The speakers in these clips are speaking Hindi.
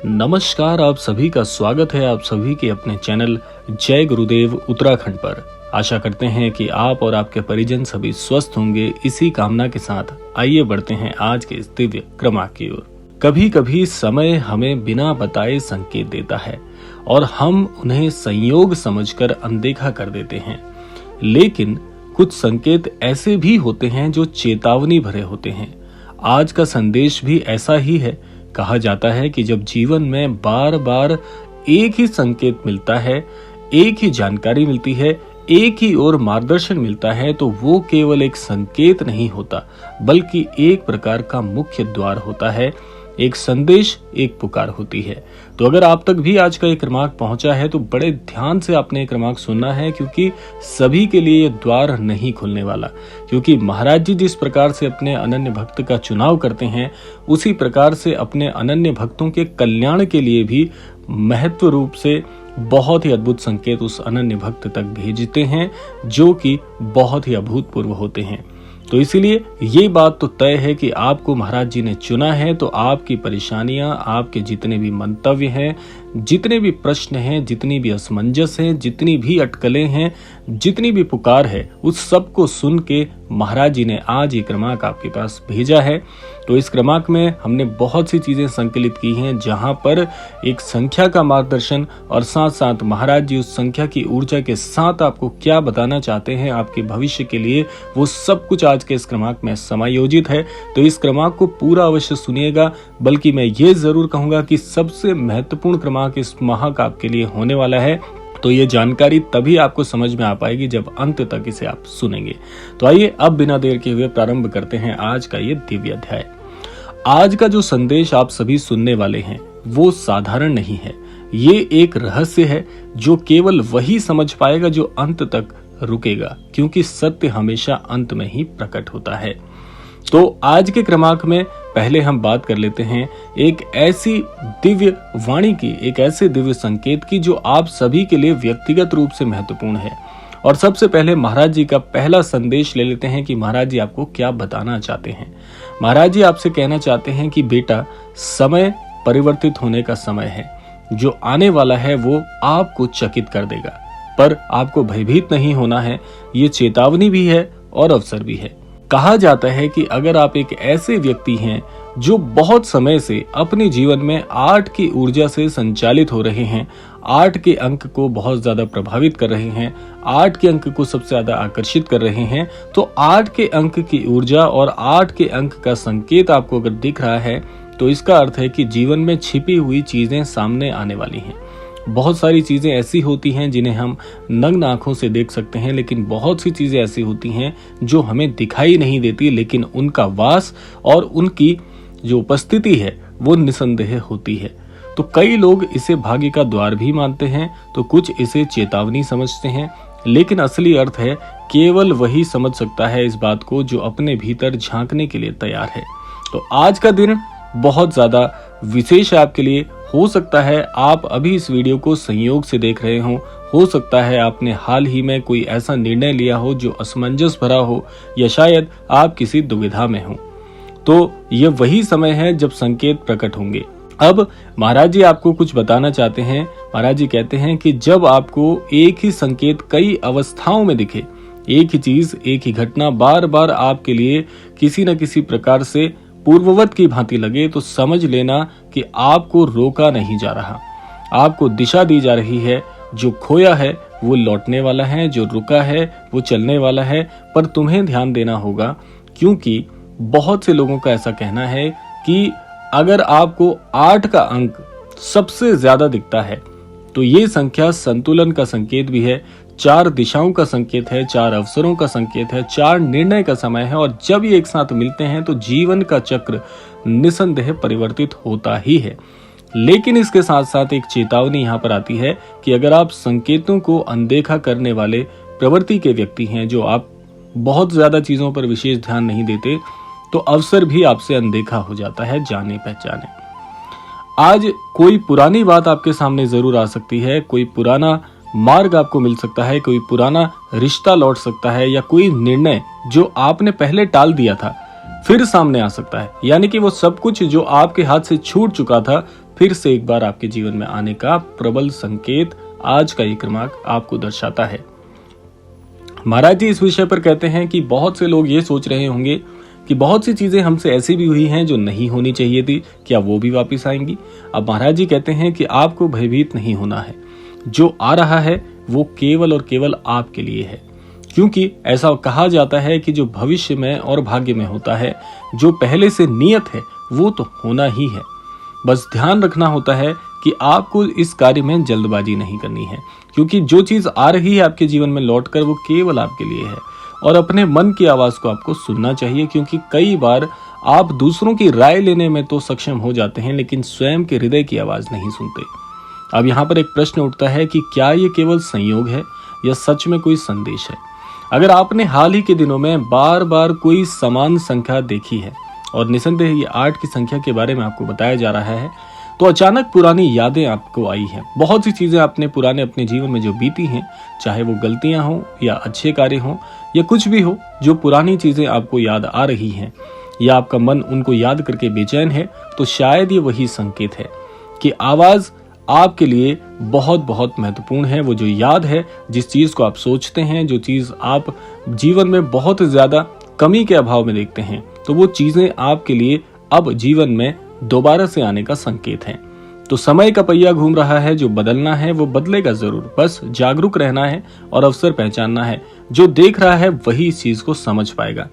नमस्कार, आप सभी का स्वागत है आप सभी के अपने चैनल जय गुरुदेव उत्तराखंड पर। आशा करते हैं कि आप और आपके परिजन सभी स्वस्थ होंगे। इसी कामना के साथ आइए बढ़ते हैं आज के इस दिव्य क्रमांक की ओर। कभी कभी समय हमें बिना बताए संकेत देता है और हम उन्हें संयोग समझकर अनदेखा कर देते हैं, लेकिन कुछ संकेत ऐसे भी होते हैं जो चेतावनी भरे होते हैं। आज का संदेश भी ऐसा ही है। कहा जाता है कि जब जीवन में बार बार एक ही संकेत मिलता है, एक ही जानकारी मिलती है, एक ही और मार्गदर्शन मिलता है, तो वो केवल एक संकेत नहीं होता बल्कि एक प्रकार का मुख्य द्वार होता है। एक संदेश, एक पुकार होती है। तो अगर आप तक भी आज का ये क्रमांक पहुंचा है तो बड़े ध्यान से आपने ये क्रमांक सुनना है, क्योंकि सभी के लिए ये द्वार नहीं खुलने वाला। क्योंकि महाराज जी जिस प्रकार से अपने अनन्य भक्त का चुनाव करते हैं, उसी प्रकार से अपने अनन्य भक्तों के कल्याण के लिए भी महत्व रूप से बहुत ही अद्भुत संकेत उस अनन्य भक्त तक भेजते हैं, जो कि बहुत ही अभूतपूर्व होते हैं। तो इसीलिए ये बात तो तय है कि आपको महाराज जी ने चुना है, तो आपकी परेशानियां, आपके जितने भी मंतव्य हैं, जितने भी प्रश्न हैं, जितनी भी असमंजस हैं, जितनी भी अटकलें हैं, जितनी भी पुकार है, उस सब को सुन के महाराज जी ने आज ये क्रमांक आपके पास भेजा है। तो इस क्रमांक में हमने बहुत सी चीजें संकलित की हैं, जहां पर एक संख्या का मार्गदर्शन और साथ साथ महाराज जी उस संख्या की ऊर्जा के साथ आपको क्या बताना चाहते हैं आपके भविष्य के लिए, वो सब कुछ आज के इस क्रमांक में समायोजित है। तो इस क्रमांक को पूरा अवश्य सुनिएगा। बल्कि मैं ये जरूर कहूंगा कि सबसे महत्वपूर्ण क्रमांक इस माह का आपके लिए होने वाला है। तो ये जानकारी तभी आपको समझ में आ पाएगी जब अंत तक इसे आप सुनेंगे। तो आइए अब बिना देर के हुए प्रारंभ करते हैं आज का ये दिव्य अध्याय। आज का जो संदेश आप सभी सुनने वाले हैं वो साधारण नहीं है। ये एक रहस्य है जो केवल वही समझ पाएगा जो अंत तक रुकेगा, क्योंकि सत्य हमेशा अंत में ही प्रकट होता है। तो आज के क्रमांक में पहले हम बात कर लेते हैं एक ऐसी दिव्य वाणी की, एक ऐसे दिव्य संकेत की जो आप सभी के लिए व्यक्तिगत रूप से महत्वपूर्ण है। और सबसे पहले महाराज जी का पहला संदेश ले लेते हैं कि महाराज जी आपको क्या बताना चाहते हैं। महाराज जी आपसे कहना चाहते हैं कि बेटा, समय परिवर्तित होने का समय है। जो आने वाला है वो आपको चकित कर देगा, पर आपको भयभीत नहीं होना है। ये चेतावनी भी है और अवसर भी है। कहा जाता है कि अगर आप एक ऐसे व्यक्ति हैं जो बहुत समय से अपने जीवन में 8 की ऊर्जा से संचालित हो रहे हैं, 8 के अंक को बहुत ज्यादा प्रभावित कर रहे हैं, 8 के अंक को सबसे ज्यादा आकर्षित कर रहे हैं, तो 8 के अंक की ऊर्जा और 8 के अंक का संकेत आपको अगर दिख रहा है, तो इसका अर्थ है कि जीवन में छिपी हुई चीजें सामने आने वाली हैं। बहुत सारी चीजें ऐसी होती हैं जिन्हें हम नग्न आंखों से देख सकते हैं, लेकिन बहुत सी चीजें ऐसी होती हैं जो हमें दिखाई नहीं देती, लेकिन उनका वास और उनकी जो उपस्थिति है वो निसंदेह होती है। तो कई लोग इसे भाग्य का द्वार भी मानते हैं, तो कुछ इसे चेतावनी समझते हैं, लेकिन असली अर्थ है केवल वही समझ सकता है इस बात को जो अपने भीतर झांकने के लिए तैयार है। तो आज का दिन बहुत ज्यादा विशेष है आपके लिए। हो सकता है आप अभी इस वीडियो को संयोग से देख रहे हो सकता है आपने हाल ही में कोई ऐसा निर्णय लिया हो जो असमंजस भरा हो, या शायद आप किसी दुविधा में हो। तो यह वही समय है जब संकेत प्रकट होंगे। अब महाराज जी आपको कुछ बताना चाहते हैं। महाराज जी कहते हैं कि जब आपको एक ही संकेत कई अवस्थाओं में दिखे, एक ही चीज, एक ही घटना बार बार आपके लिए किसी न किसी प्रकार से पूर्ववत की भांति लगे, तो समझ लेना कि आपको रोका नहीं जा रहा, आपको दिशा दी जा रही है। जो खोया है वो लौटने वाला है, जो रुका है वो चलने वाला है। पर तुम्हें ध्यान देना होगा, क्योंकि बहुत से लोगों का ऐसा कहना है कि अगर आपको 8 का अंक सबसे ज्यादा दिखता है, तो ये संख्या संतुलन का संकेत भी है, 4 दिशाओं का संकेत है, 4 अवसरों का संकेत है, 4 निर्णय का समय है। और जब ये एक साथ मिलते हैं तो जीवन का चक्र निसंदेह परिवर्तित होता ही है। लेकिन इसके साथ साथ एक चेतावनी यहाँ पर आती है कि अगर आप संकेतों को अनदेखा करने वाले प्रवृत्ति के व्यक्ति हैं, जो आप बहुत ज्यादा चीजों पर विशेष ध्यान नहीं देते, तो अवसर भी आपसे अनदेखा हो जाता है जाने पहचाने। आज कोई पुरानी बात आपके सामने जरूर आ सकती है, कोई पुराना मार्ग आपको मिल सकता है, कोई पुराना रिश्ता लौट सकता है, या कोई निर्णय जो आपने पहले टाल दिया था फिर सामने आ सकता है। यानी कि वो सब कुछ जो आपके हाथ से छूट चुका था फिर से एक बार आपके जीवन में आने का प्रबल संकेत आज का ये क्रमांक आपको दर्शाता है। महाराज जी इस विषय पर कहते हैं कि बहुत से लोग ये सोच रहे होंगे कि बहुत सी चीजें हमसे ऐसी भी हुई हैं जो नहीं होनी चाहिए थी, क्या वो भी वापस आएंगी? अब महाराज जी कहते हैं कि आपको भयभीत नहीं होना है। जो आ रहा है वो केवल और केवल आपके लिए है, क्योंकि ऐसा कहा जाता है कि जो भविष्य में और भाग्य में होता है, जो पहले से नियत है वो तो होना ही है। बस ध्यान रखना होता है कि आपको इस कार्य में जल्दबाजी नहीं करनी है, क्योंकि जो चीज आ रही है आपके जीवन में लौटकर वो केवल आपके लिए है। और अपने मन की आवाज को आपको सुनना चाहिए, क्योंकि कई बार आप दूसरों की राय लेने में तो सक्षम हो जाते हैं लेकिन स्वयं के हृदय की आवाज नहीं सुनते। अब यहाँ पर एक प्रश्न उठता है कि क्या ये केवल संयोग है या सच में कोई संदेश है? अगर आपने हाल ही के दिनों में बार बार कोई समान संख्या देखी है, और निसंदेह ये 8 की संख्या के बारे में आपको बताया जा रहा है, तो अचानक पुरानी यादें आपको आई हैं। बहुत सी चीजें आपने पुराने अपने जीवन में जो बीती हैं, चाहे वो गलतियां हों या अच्छे कार्य हों या कुछ भी हो, जो पुरानी चीजें आपको याद आ रही हैं या आपका मन उनको याद करके बेचैन है, तो शायद ये वही संकेत है कि आवाज आपके लिए बहुत बहुत महत्वपूर्ण है। वो जो याद है, जिस चीज को आप सोचते हैं, जो चीज आप जीवन में बहुत ज्यादा कमी के अभाव में देखते हैं, तो वो चीजें आपके लिए अब जीवन में दोबारा से आने का संकेत है। तो समय का पहिया घूम रहा है, जो बदलना है वो बदलेगा जरूर। बस जागरूक रहना है और अवसर पहचानना है। जो देख रहा है वही इस चीज को समझ पाएगा।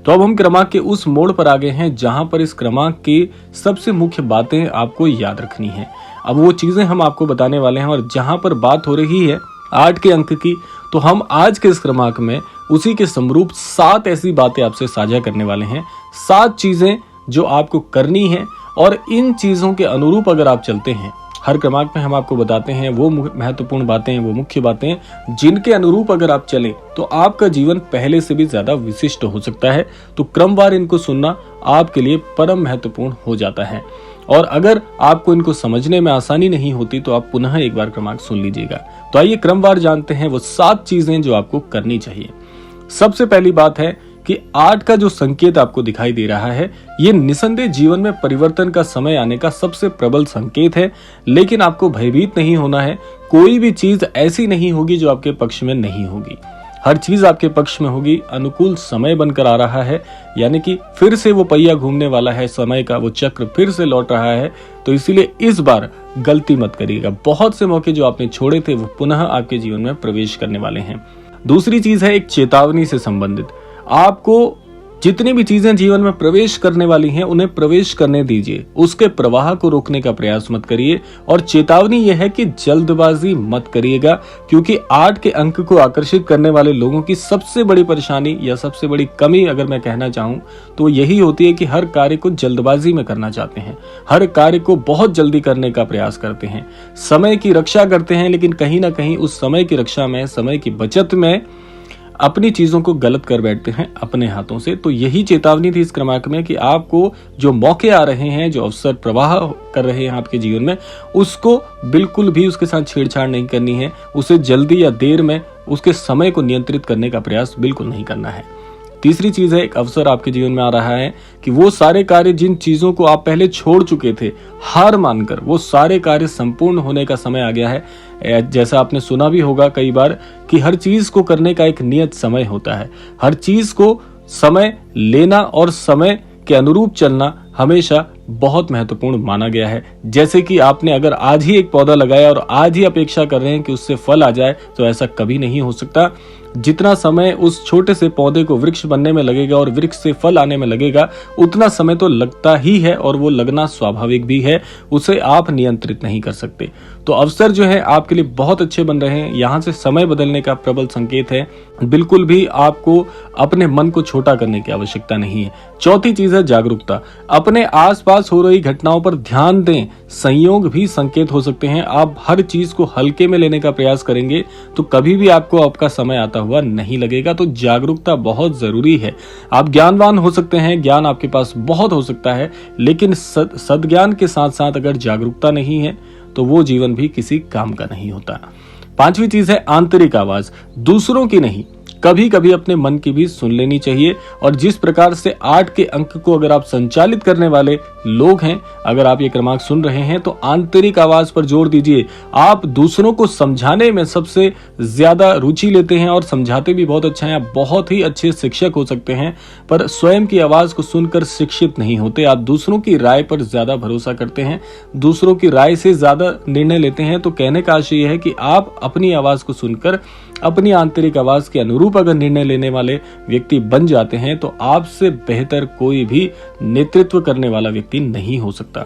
तो अब हम क्रमांक के उस मोड़ पर आ गए हैं जहां पर इस क्रमांक की सबसे मुख्य बातें आपको याद रखनी है। अब वो चीजें हम आपको बताने वाले हैं, और जहां पर बात हो रही है 8 के अंक की, तो हम आज के इस क्रमांक में उसी के समरूप 7 ऐसी बातें आपसे साझा करने वाले हैं। 7 चीजें जो आपको करनी है, और इन चीजों के अनुरूप अगर आप चलते हैं, हर क्रमांक में हम आपको बताते हैं वो महत्वपूर्ण बातें, वो मुख्य बातें जिनके अनुरूप अगर आप चलें तो आपका जीवन पहले से भी ज्यादा विशिष्ट हो सकता है। तो क्रमवार इनको सुनना आपके लिए परम महत्वपूर्ण हो जाता है। और अगर आपको इनको समझने में आसानी नहीं होती तो आप पुनः एक बार क्रमांक सुन लीजिएगा। तो आइए क्रमवार जानते हैं वो 7 चीजें जो आपको करनी चाहिए। सबसे पहली बात है कि 8 का जो संकेत आपको दिखाई दे रहा है, ये निसंदेह जीवन में परिवर्तन का समय आने का सबसे प्रबल संकेत है। लेकिन आपको भयभीत नहीं होना है। कोई भी चीज ऐसी नहीं होगी जो आपके पक्ष में नहीं होगी। हर चीज आपके पक्ष में होगी। अनुकूल समय बनकर आ रहा है, यानी कि फिर से वो पहिया घूमने वाला है, समय का वो चक्र फिर से लौट रहा है। तो इसीलिए इस बार गलती मत करिएगा। बहुत से मौके जो आपने छोड़े थे वो पुनः आपके जीवन में प्रवेश करने वाले हैं। दूसरी चीज है एक चेतावनी से संबंधित। आपको जितनी भी चीजें जीवन में प्रवेश करने वाली हैं उन्हें प्रवेश करने दीजिए, उसके प्रवाह को रोकने का प्रयास मत करिए। और चेतावनी यह है कि जल्दबाजी मत करिएगा, क्योंकि 8 के अंक को आकर्षित करने वाले लोगों की सबसे बड़ी परेशानी या सबसे बड़ी कमी अगर मैं कहना चाहूं तो यही होती है कि हर कार्य को जल्दबाजी में करना चाहते हैं, हर कार्य को बहुत जल्दी करने का प्रयास करते हैं, समय की रक्षा करते हैं, लेकिन कहीं ना कहीं उस समय की रक्षा में, समय की बचत में अपनी चीजों को गलत कर बैठते हैं अपने हाथों से। तो यही चेतावनी थी इस क्रमांक में कि आपको जो मौके आ रहे हैं, जो अवसर प्रवाह कर रहे हैं आपके जीवन में, उसको बिल्कुल भी उसके साथ छेड़छाड़ नहीं करनी है। उसे जल्दी या देर में उसके समय को नियंत्रित करने का प्रयास बिल्कुल नहीं करना है। तीसरी चीज है, एक अवसर आपके जीवन में आ रहा है कि वो सारे कार्य जिन चीजों को आप पहले छोड़ चुके थे, हार मानकर वो सारे कार्य संपूर्ण होने का समय आ गया है। जैसा आपने सुना भी होगा कई बार कि हर चीज को करने का एक नियत समय होता है। हर चीज को समय लेना और समय के अनुरूप चलना हमेशा बहुत महत्वपूर्ण माना गया है। जैसे कि आपने अगर आज ही एक पौधा लगाया और आज ही अपेक्षा कर रहे हैं कि उससे फल आ जाए, तो ऐसा कभी नहीं हो सकता। जितना समय उस छोटे से पौधे को वृक्ष बनने में लगेगा और वृक्ष से फल आने में लगेगा, उतना समय तो लगता ही है, और वो लगना स्वाभाविक भी है। उसे आप नियंत्रित नहीं कर सकते। तो अवसर जो है आपके लिए बहुत अच्छे बन रहे हैं। यहाँ से समय बदलने का प्रबल संकेत है। बिल्कुल भी आपको अपने मन को छोटा करने की आवश्यकता नहीं है। चौथी चीज है जागरूकता। अपने आसपास हो रही घटनाओं पर ध्यान दें। संयोग भी संकेत हो सकते हैं। आप हर चीज को हल्के में लेने का प्रयास करेंगे तो कभी भी आपको आपका समय आता हुआ नहीं लगेगा। तो जागरूकता बहुत जरूरी है। आप ज्ञानवान हो सकते हैं, ज्ञान आपके पास बहुत हो सकता है, लेकिन सद्ज्ञान के साथ साथ अगर जागरूकता नहीं है तो वो जीवन भी किसी काम का नहीं होता। पांचवी चीज है आंतरिक आवाज। दूसरों की नहीं, कभी कभी अपने मन की भी सुन लेनी चाहिए। और जिस प्रकार से 8 के अंक को अगर आप संचालित करने वाले लोग हैं, अगर आप ये क्रमांक सुन रहे हैं तो आंतरिक आवाज पर जोर दीजिए। आप दूसरों को समझाने में सबसे ज्यादा रुचि लेते हैं और समझाते भी बहुत अच्छा हैं, आप बहुत ही अच्छे शिक्षक हो सकते हैं, पर स्वयं की आवाज को सुनकर शिक्षित नहीं होते। आप दूसरों की राय पर ज्यादा भरोसा करते हैं, दूसरों की राय से ज्यादा निर्णय लेते हैं। तो कहने का आशय यह है कि आप अपनी आवाज को सुनकर अपनी आंतरिक आवाज के अनुरूप अगर निर्णय लेने वाले व्यक्ति बन जाते हैं तो आपसे बेहतर कोई भी नेतृत्व करने वाला व्यक्ति नहीं हो सकता।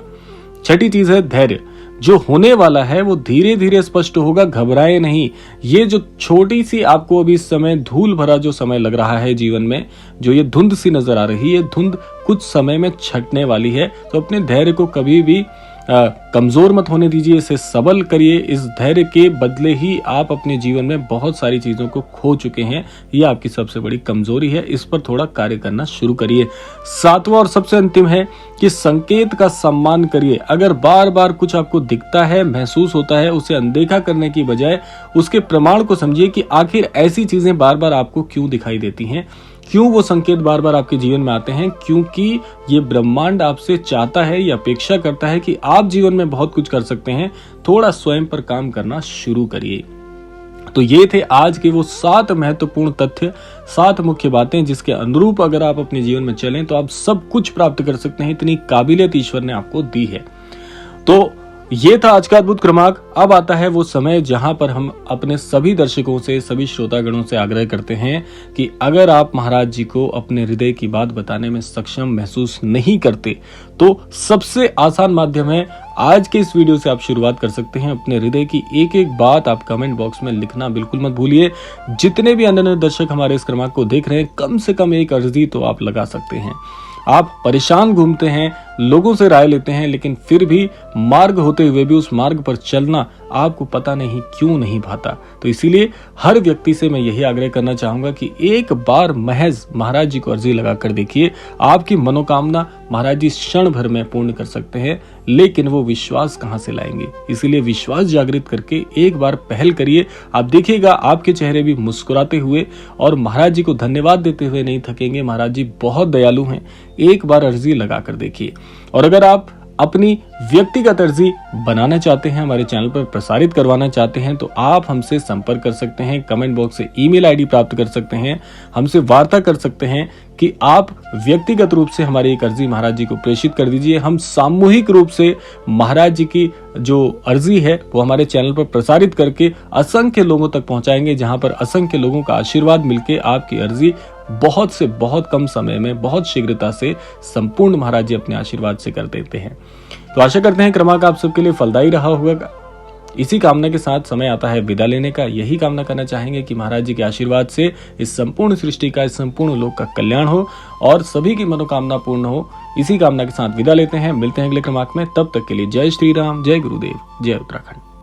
छठी चीज है धैर्य। जो होने वाला है वो धीरे धीरे स्पष्ट होगा, घबराए नहीं। ये जो छोटी सी आपको अभी समय धूल भरा जो समय लग रहा है जीवन में, जो ये धुंध सी नजर आ रही है, धुंध कुछ समय में छटने वाली है। तो अपने धैर्य को कभी भी कमजोर मत होने दीजिए, इसे सबल करिए। इस धैर्य के बदले ही आप अपने जीवन में बहुत सारी चीजों को खो चुके हैं, ये आपकी सबसे बड़ी कमजोरी है। इस पर थोड़ा कार्य करना शुरू करिए। 7वां और सबसे अंतिम है कि संकेत का सम्मान करिए। अगर बार बार कुछ आपको दिखता है, महसूस होता है, उसे अनदेखा करने की बजाय उसके प्रमाण को समझिए कि आखिर ऐसी चीजें बार बार आपको क्यों दिखाई देती हैं, क्यों वो संकेत बार बार आपके जीवन में आते हैं। क्योंकि ये ब्रह्मांड आपसे चाहता है या अपेक्षा करता है कि आप जीवन में बहुत कुछ कर सकते हैं। थोड़ा स्वयं पर काम करना शुरू करिए। तो ये थे आज के वो 7 महत्वपूर्ण तथ्य, 7 मुख्य बातें जिसके अनुरूप अगर आप अपने जीवन में चलें तो आप सब कुछ प्राप्त कर सकते हैं। इतनी काबिलियत ईश्वर ने आपको दी है। तो ये था आज का अद्भुत क्रमांक। अब आता है वो समय जहां पर हम अपने सभी दर्शकों से, सभी श्रोतागणों से आग्रह करते हैं कि अगर आप महाराज जी को अपने हृदय की बात बताने में सक्षम महसूस नहीं करते तो सबसे आसान माध्यम है, आज के इस वीडियो से आप शुरुआत कर सकते हैं। अपने हृदय की एक एक बात आप कमेंट बॉक्स में लिखना बिल्कुल मत भूलिए। जितने भी अन्य दर्शक हमारे इस क्रमांक को देख रहे हैं, कम से कम एक अर्जी तो आप लगा सकते हैं। आप परेशान घूमते हैं, लोगों से राय लेते हैं, लेकिन फिर भी मार्ग होते हुए भी उस मार्ग पर चलना आपको पता नहीं क्यों नहीं भाता। तो इसीलिए हर व्यक्ति से मैं यही आग्रह करना चाहूंगा कि एक बार महज महाराज जी को अर्जी लगा कर देखिए। आपकी मनोकामना महाराज जी क्षण भर में पूर्ण कर सकते हैं, लेकिन वो विश्वास कहां से लाएंगे। इसीलिए विश्वास जागृत करके एक बार पहल करिए। आप देखिएगा आपके चेहरे भी मुस्कुराते हुए और महाराज जी को धन्यवाद देते हुए नहीं थकेंगे। महाराज जी बहुत दयालु हैं। एक बार अर्जी लगा कर देखिए। और अगर आप अपनी व्यक्तिगत अर्जी बनाना चाहते हैं, हमारे चैनल पर प्रसारित करवाना चाहते हैं, तो आप हमसे संपर्क कर सकते हैं। कमेंट बॉक्स से ईमेल आईडी प्राप्त कर सकते हैं, हमसे वार्ता कर सकते हैं कि आप व्यक्तिगत रूप से हमारी एक अर्जी महाराज जी को प्रेषित कर दीजिए। हम सामूहिक रूप से महाराज जी की जो अर्जी है वो हमारे चैनल पर प्रसारित करके असंख्य लोगों तक पहुंचाएंगे, जहां पर असंख्य लोगों का आशीर्वाद मिलके आपकी अर्जी बहुत से बहुत कम समय में, बहुत शीघ्रता से संपूर्ण महाराज जी अपने आशीर्वाद से कर देते हैं। तो आशा करते हैं क्रमांक आप सबके लिए फलदायी रहा होगा। इसी कामना के साथ समय आता है विदा लेने का। यही कामना करना चाहेंगे कि महाराज जी के आशीर्वाद से इस संपूर्ण सृष्टि का, इस संपूर्ण लोक का कल्याण हो और सभी की मनोकामना पूर्ण हो। इसी कामना के साथ विदा लेते हैं। मिलते हैं अगले क्रमांक में। तब तक के लिए जय श्री राम, जय गुरुदेव, जय उत्तराखंड।